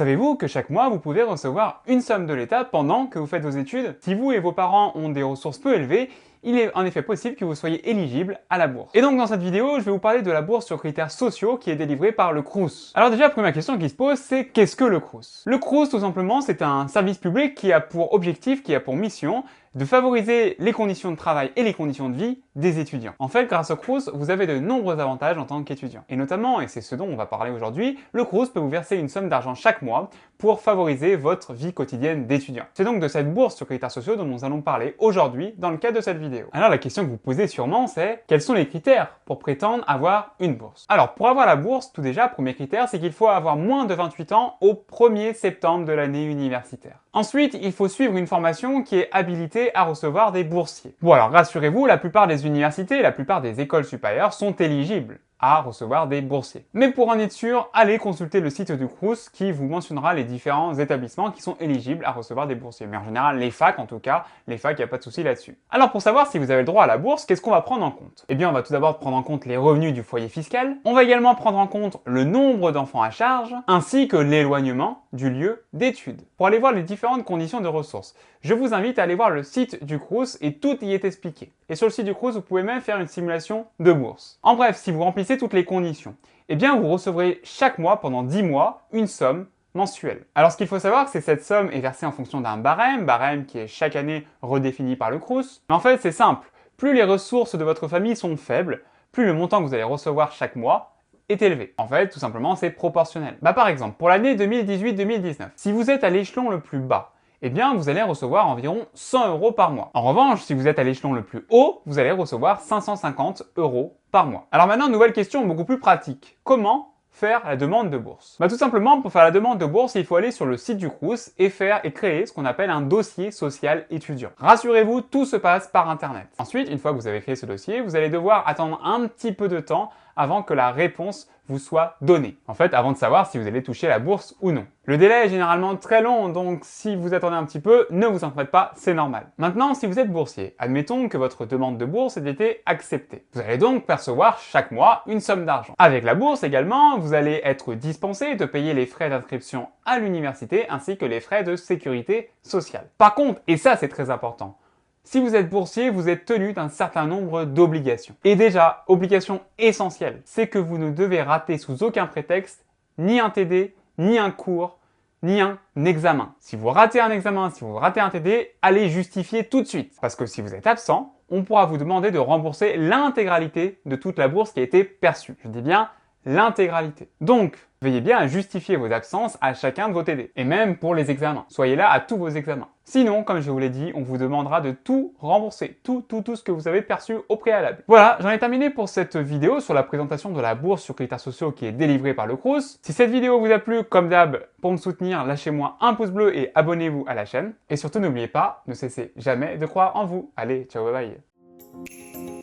Savez-vous que chaque mois, vous pouvez recevoir une somme de l'État pendant que vous faites vos études? Si vous et vos parents ont des ressources peu élevées, il est en effet possible que vous soyez éligible à la bourse. Et donc dans cette vidéo, je vais vous parler de la bourse sur critères sociaux qui est délivrée par le Crous. Alors déjà, la première question qui se pose, c'est qu'est-ce que le Crous? Le Crous, tout simplement, c'est un service public qui a pour objectif, qui a pour mission de favoriser les conditions de travail et les conditions de vie des étudiants. En fait, grâce au Crous, vous avez de nombreux avantages en tant qu'étudiant. Et notamment, et c'est ce dont on va parler aujourd'hui, le Crous peut vous verser une somme d'argent chaque mois pour favoriser votre vie quotidienne d'étudiant. C'est donc de cette bourse sur critères sociaux dont nous allons parler aujourd'hui dans le cadre de cette vidéo. Alors la question que vous posez sûrement, c'est quels sont les critères pour prétendre avoir une bourse? Alors pour avoir la bourse, tout déjà, premier critère, c'est qu'il faut avoir moins de 28 ans au 1er septembre de l'année universitaire. Ensuite, il faut suivre une formation qui est habilitée à recevoir des boursiers. Bon alors rassurez-vous, la plupart des universités, la plupart des écoles supérieures sont éligibles à recevoir des boursiers. Mais pour en être sûr, allez consulter le site du Crous qui vous mentionnera les différents établissements qui sont éligibles à recevoir des boursiers. Mais en général, les facs en tout cas, les facs, il n'y a pas de souci là-dessus. Alors pour savoir si vous avez le droit à la bourse, qu'est-ce qu'on va prendre en compte? Eh bien, on va tout d'abord prendre en compte les revenus du foyer fiscal. On va également prendre en compte le nombre d'enfants à charge, ainsi que l'éloignement du lieu d'études. Pour aller voir les différentes conditions de ressources, je vous invite à aller voir le site du Crous et tout y est expliqué. Et sur le site du Crous, vous pouvez même faire une simulation de bourse. En bref, si vous remplissez toutes les conditions, eh bien vous recevrez chaque mois pendant 10 mois une somme mensuelle. Alors ce qu'il faut savoir, c'est que cette somme est versée en fonction d'un barème qui est chaque année redéfini par le Crous. Mais en fait, c'est simple. Plus les ressources de votre famille sont faibles, plus le montant que vous allez recevoir chaque mois est élevé. En fait, tout simplement, c'est proportionnel. Par exemple, pour l'année 2018-2019, si vous êtes à l'échelon le plus bas, eh bien, vous allez recevoir environ 100 € par mois. En revanche, si vous êtes à l'échelon le plus haut, vous allez recevoir 550 € par mois. Alors maintenant, nouvelle question beaucoup plus pratique. Comment faire la demande de bourse? Tout simplement, pour faire la demande de bourse, il faut aller sur le site du Crous et créer ce qu'on appelle un dossier social étudiant. Rassurez-vous, tout se passe par Internet. Ensuite, une fois que vous avez créé ce dossier, vous allez devoir attendre un petit peu de temps avant que la réponse vous soit donnée. En fait, avant de savoir si vous allez toucher la bourse ou non. Le délai est généralement très long, donc si vous attendez un petit peu, ne vous en faites pas, c'est normal. Maintenant, si vous êtes boursier, admettons que votre demande de bourse ait été acceptée. Vous allez donc percevoir chaque mois une somme d'argent. Avec la bourse également, vous allez être dispensé de payer les frais d'inscription à l'université ainsi que les frais de sécurité sociale. Par contre, et ça c'est très important, si vous êtes boursier, vous êtes tenu d'un certain nombre d'obligations. Et déjà, obligation essentielle, c'est que vous ne devez rater sous aucun prétexte ni un TD, ni un cours, ni un examen. Si vous ratez un examen, si vous ratez un TD, allez justifier tout de suite. Parce que si vous êtes absent, on pourra vous demander de rembourser l'intégralité de toute la bourse qui a été perçue. Je dis bien l'intégralité. Donc, veillez bien à justifier vos absences à chacun de vos TD. Et même pour les examens. Soyez là à tous vos examens. Sinon, comme je vous l'ai dit, on vous demandera de tout rembourser. Tout ce que vous avez perçu au préalable. Voilà, j'en ai terminé pour cette vidéo sur la présentation de la bourse sur critères sociaux qui est délivrée par le Crous. Si cette vidéo vous a plu, comme d'hab, pour me soutenir, lâchez-moi un pouce bleu et abonnez-vous à la chaîne. Et surtout, n'oubliez pas, ne cessez jamais de croire en vous. Allez, ciao, bye bye.